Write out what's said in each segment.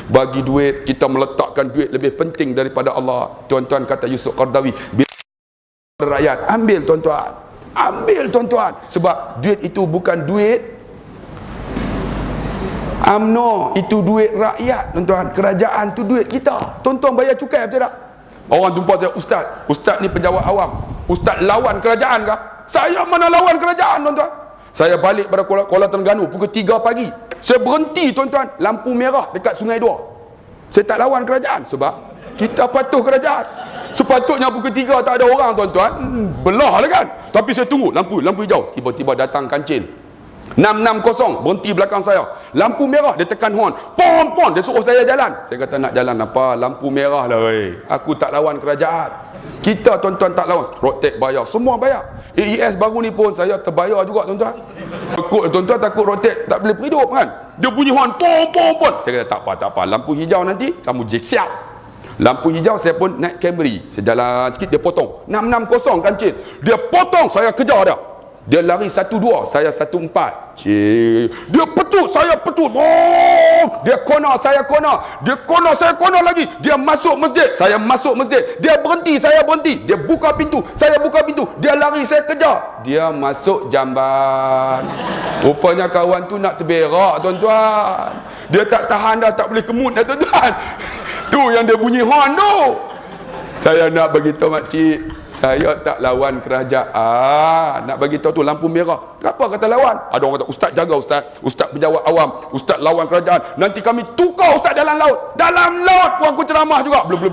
bagi duit, kita meletakkan duit lebih penting daripada Allah. Tuan-tuan kata Yusuf Qaradawi, bila rakyat, ambil tuan-tuan, ambil tuan-tuan, sebab duit itu bukan duit UMNO, itu duit rakyat tuan-tuan. Kerajaan tu duit kita. Tuan-tuan bayar cukai betul tak? Orang jumpa saya, Ustaz ni pejabat awam, Ustaz lawan kerajaan kah? Saya mana lawan kerajaan tuan-tuan? Saya balik pada Kuala Terengganu pukul 3 pagi. Saya berhenti tuan-tuan, lampu merah dekat Sungai Dua. Saya tak lawan kerajaan sebab kita patuh kerajaan. Sepatutnya pukul 3 tak ada orang tuan-tuan, belah lah kan. Tapi saya tunggu lampu hijau. Tiba-tiba datang kancil 660 berhenti belakang saya. Lampu merah, dia tekan horn. Pom, dia suruh saya jalan. Saya kata nak jalan apa? Lampu merah lah weh. Aku tak lawan kerajaan. Kita tuan-tuan tak lawan. Road tax bayar, semua bayar. AES baru ni pun saya terbayar juga tuan-tuan. Takut tuan-tuan, takut road tax tak boleh berhidup kan. Dia bunyi horn, pom. Saya kata tak apa. Lampu hijau nanti kamu siap. Lampu hijau saya pun naik Camry. Saya jalan sikit, dia potong 660 kancil. Dia potong, saya kejar dia. Dia lari 12, saya 14. Dia pecut, saya pecut. Dia corner, saya corner. Dia corner, saya corner lagi. Dia masuk masjid, saya masuk masjid. Dia berhenti, saya berhenti. Dia buka pintu, saya buka pintu. Dia lari, saya kejar. Dia masuk jamban. Rupanya kawan tu nak terberak tuan-tuan. Dia tak tahan dah, tak boleh kemut dah tuan-tuan. Tu yang dia bunyi horn tu. Saya nak bagi tahu makcik, saya tak lawan kerajaan. Nak bagi tahu tu lampu merah. Kenapa kata lawan? Ada orang kata ustaz jaga ustaz pejabat awam, ustaz lawan kerajaan. Nanti kami tukar ustaz dalam laut. Dalam laut pun aku ceramah juga. Blub.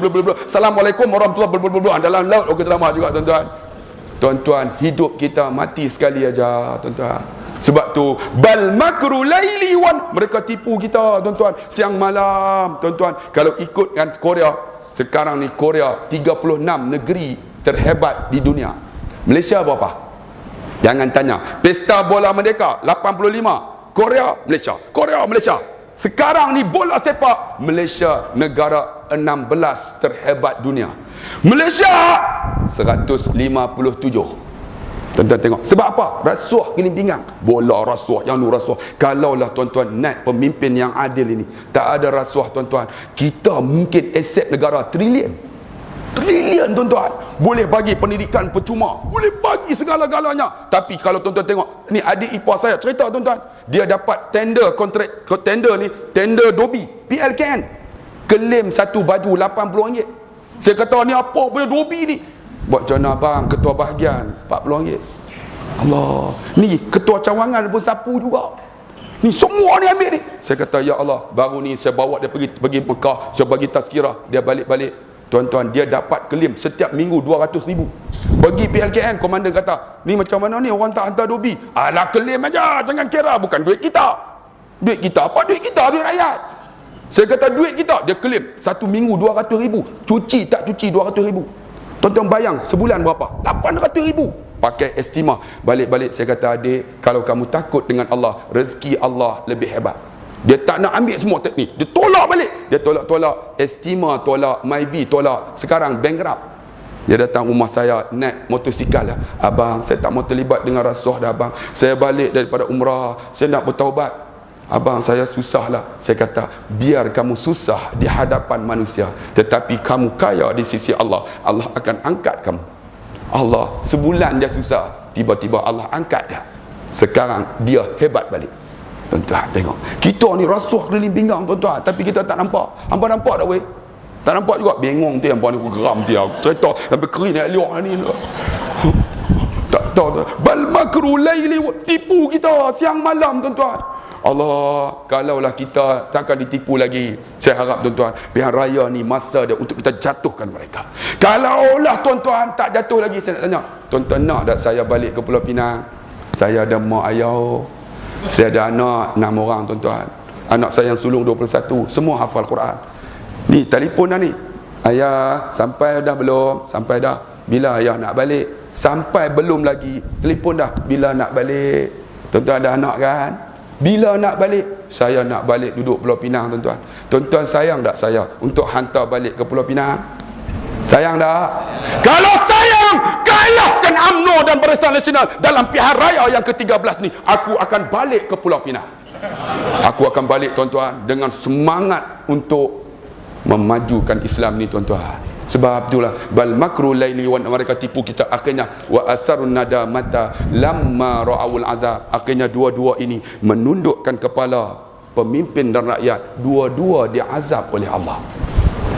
Assalamualaikum warahmatullahi wabarakatuh. Dalam laut aku ceramah juga tuan-tuan. Tuan-tuan, hidup kita mati sekali aja tuan-tuan. Sebab tu bal makru laili wan, mereka tipu kita tuan-tuan siang malam tuan-tuan. Kalau ikutkan Korea, sekarang ni Korea 36 negeri terhebat di dunia. Malaysia berapa? Jangan tanya. Pesta bola merdeka 85, Korea, Malaysia. Sekarang ni bola sepak, Malaysia negara 16 terhebat dunia. Malaysia 157. Tuan-tuan tengok. Sebab apa? Rasuah kini pinggang. Bola rasuah, yang nu rasuah. Kalaulah tuan-tuan naik pemimpin yang adil ini, tak ada rasuah tuan-tuan, kita mungkin aset negara trilion tuan-tuan. Boleh bagi pendidikan percuma, boleh bagi segala-galanya. Tapi kalau tuan-tuan tengok, ni adik ipar saya cerita tuan-tuan, dia dapat tender kontrak, tender Dobi PLKN, klaim satu baju RM80. Saya kata ni apa punya Dobi ni? Buat macam mana bang, ketua bahagian RM40. Allah, ni ketua cawangan pun sapu juga. Ni semua ni ambil ni. Saya kata ya Allah, baru ni saya bawa dia pergi Mekah, saya bagi tazkirah, dia balik. Tuan-tuan, dia dapat klaim setiap minggu 200,000. Bagi PLKN, komandan kata, ni macam mana ni orang tak hantar Dobi? Alah, klaim aja, jangan kira bukan duit kita. Duit kita apa? Duit kita, duit rakyat. Saya kata duit kita, dia klaim satu minggu 200,000. Cuci tak cuci 200,000. Tuan-tuan bayang sebulan berapa? 800,000. Pakai estimah. Balik-balik saya kata, adik, kalau kamu takut dengan Allah, rezeki Allah lebih hebat. Dia tak nak ambil semua teknik, dia tolak balik. Dia tolak estimah, tolak MyV, tolak. Sekarang bankrupt. Dia datang rumah saya naik motosikal lah. Abang, saya tak mau terlibat dengan rasuah dah abang. Saya balik daripada umrah, saya nak bertaubat. Abang, saya susah lah. Saya kata, biar kamu susah di hadapan manusia, tetapi kamu kaya di sisi Allah. Allah akan angkat kamu. Allah, sebulan dia susah, tiba-tiba Allah angkat dia. Sekarang dia hebat balik. Tuan-tuan tengok, kita ni rasuah keliling pinggang tuan-tuan, tapi kita tak nampak. Hampa nampak tak weh? Tak nampak juga. Bengong tu hampa ni, aku geram dia, cerita sampai kering nak liuk ni. Tak tahu. Bal makru laili, tipu kita siang malam tuan-tuan. Allah, kalaulah kita takkan ditipu lagi. Saya harap tuan-tuan, pilihan raya ni masa dia untuk kita jatuhkan mereka. Kalaulah tuan-tuan tak jatuh lagi, saya nak tanya, tuan-tuan nak tak saya balik ke Pulau Pinang? Saya ada mak ayah, saya ada anak 6 orang tuan-tuan. Anak saya yang sulung 21, semua hafal Quran. Ni telefon dah ni. Ayah, sampai dah belum? Sampai dah. Bila ayah nak balik? Sampai belum lagi. Telefon dah. Bila nak balik? Tuan-tuan ada anak kan? Bila nak balik? Saya nak balik duduk Pulau Pinang tuan-tuan. Tuan-tuan sayang tak saya untuk hantar balik ke Pulau Pinang? Sayang tak? Kalau sayang, kalahkan UMNO dan Barisan Nasional dalam pilihan raya yang ke-13 ni, aku akan balik ke Pulau Pinang. Aku akan balik tuan-tuan dengan semangat untuk memajukan Islam ni tuan-tuan. Sebab itulah bal makru laili wan, mereka tipu kita, akhirnya wa asarun nadamata lamma ra'awul azab. Akhirnya dua-dua ini menundukkan kepala pemimpin dan rakyat, dua-dua diazab oleh Allah.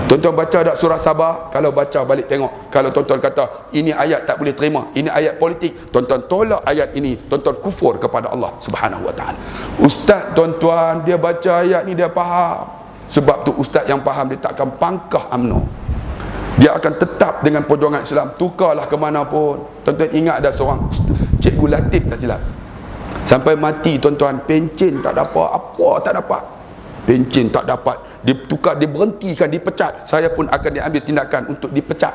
Tuan-tuan baca tak surah Sabah? Kalau baca balik tengok, kalau tuan-tuan kata ini ayat tak boleh terima, ini ayat politik, tuan-tuan tolak ayat ini, tuan-tuan kufur kepada Allah Subhanahu wa taala. Ustaz tuan-tuan dia baca ayat ni dia faham. Sebab tu ustaz yang faham dia takkan pangkah UMNO. Dia akan tetap dengan perjuangan Islam, tukarlah ke mana pun. Tuan-tuan ingat ada seorang Cikgu Latif tak silap, sampai mati tuan-tuan, pencen tak dapat, apa tak dapat, pencen tak dapat, ditukar, diberhentikan, dipecat. Saya pun akan diambil tindakan untuk dipecat.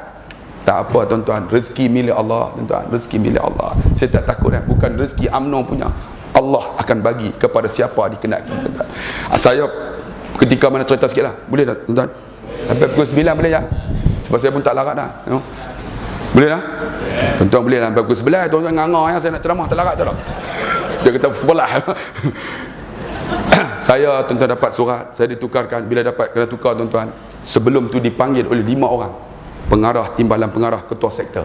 Tak apa tuan-tuan, rezeki milik Allah tuan-tuan, rezeki milik Allah. Saya tak takut bukan rezeki UMNO punya. Allah akan bagi kepada siapa dikenaki tuan-tuan. Saya ketika mana cerita sikit lah, boleh tak tuan-tuan? Sampai pukul 9 boleh ya? Sebab saya pun tak larat dah, you know? Boleh tak? Tuan-tuan boleh lah sampai pukul 11. Tuan-tuan nganga ya, saya nak ceramah tak larat tak dah. Dia kata sebelah. Saya tuan-tuan dapat surat, saya ditukarkan. Bila dapat kena tukar tuan-tuan, sebelum tu dipanggil oleh 5 orang pengarah, timbalan pengarah, ketua sektor.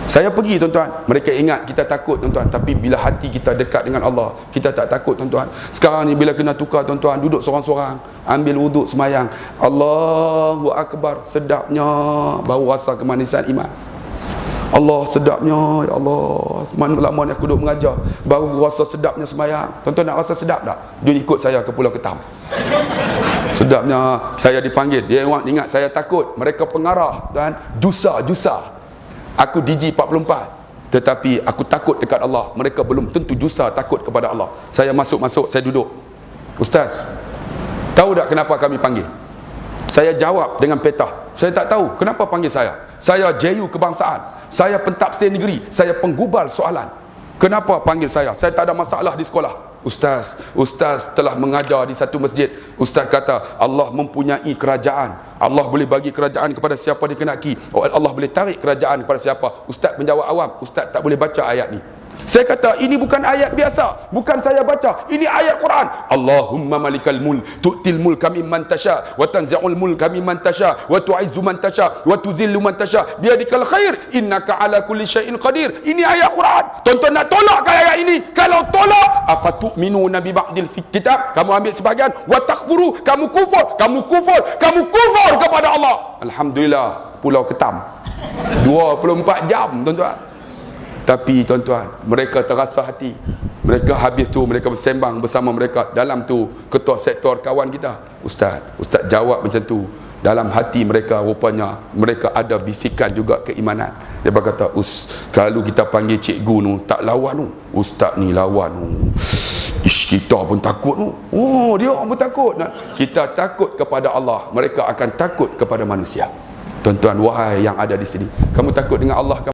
Saya pergi tuan-tuan, mereka ingat kita takut tuan-tuan, tapi bila hati kita dekat dengan Allah, kita tak takut tuan-tuan. Sekarang ni bila kena tukar tuan-tuan, duduk seorang-seorang, ambil wuduk semayang, Allahu Akbar, sedapnya baru rasa kemanisan iman. Allah sedapnya, ya Allah, mana lama ni aku duduk mengajar, baru rasa sedapnya semayang. Tuan-tuan nak rasa sedap tak? Jom ikut saya ke Pulau Ketam. Sedapnya saya dipanggil, dia orang ingat saya takut. Mereka pengarah dan jusa. Aku DG 44, tetapi aku takut dekat Allah. Mereka belum tentu jusa takut kepada Allah. Saya masuk, saya duduk. Ustaz, tahu tak kenapa kami panggil? Saya jawab dengan peta. Saya tak tahu kenapa panggil saya. Saya JU kebangsaan, saya pentafsir negeri, saya penggubal soalan. Kenapa panggil saya? Saya tak ada masalah di sekolah. Ustaz telah mengajar di satu masjid. Ustaz kata Allah mempunyai kerajaan. Allah boleh bagi kerajaan kepada siapa dikenaki. Allah boleh tarik kerajaan kepada siapa. Ustaz menjawab awam, ustaz tak boleh baca ayat ni. Saya kata ini bukan ayat biasa, bukan saya baca, ini ayat Quran. Allahumma malikal mulk tu'til mulka mimman tasha wa tanzi'ul mulka mimman tasha wa tu'izzu man tasha wa tuzillu man tasha biyadikal khair innaka ala kulli syai'in qadir. Ini ayat Quran. Tonton nak tolak ke ayat ini? Kalau tolak, afatu'minuna bi ba'dil kitab, kamu ambil sebahagian, wa takfuru, kamu kufur kepada Allah. Alhamdulillah, Pulau Ketam 24 jam tuan-tuan. Tapi tuan-tuan, mereka terasa hati. Mereka habis tu, mereka bersembang bersama mereka. Dalam tu, ketua sektor kawan kita, Ustaz jawab macam tu. Dalam hati mereka, rupanya mereka ada bisikan juga keimanan. Dia berkata, kalau kita panggil cikgu tu, tak lawan tu. Ustaz ni lawan tu. Kita pun takut tu. Oh, dia pun takut. Kita takut kepada Allah, mereka akan takut kepada manusia. Tuan-tuan, wahai yang ada di sini, kamu takut dengan Allah?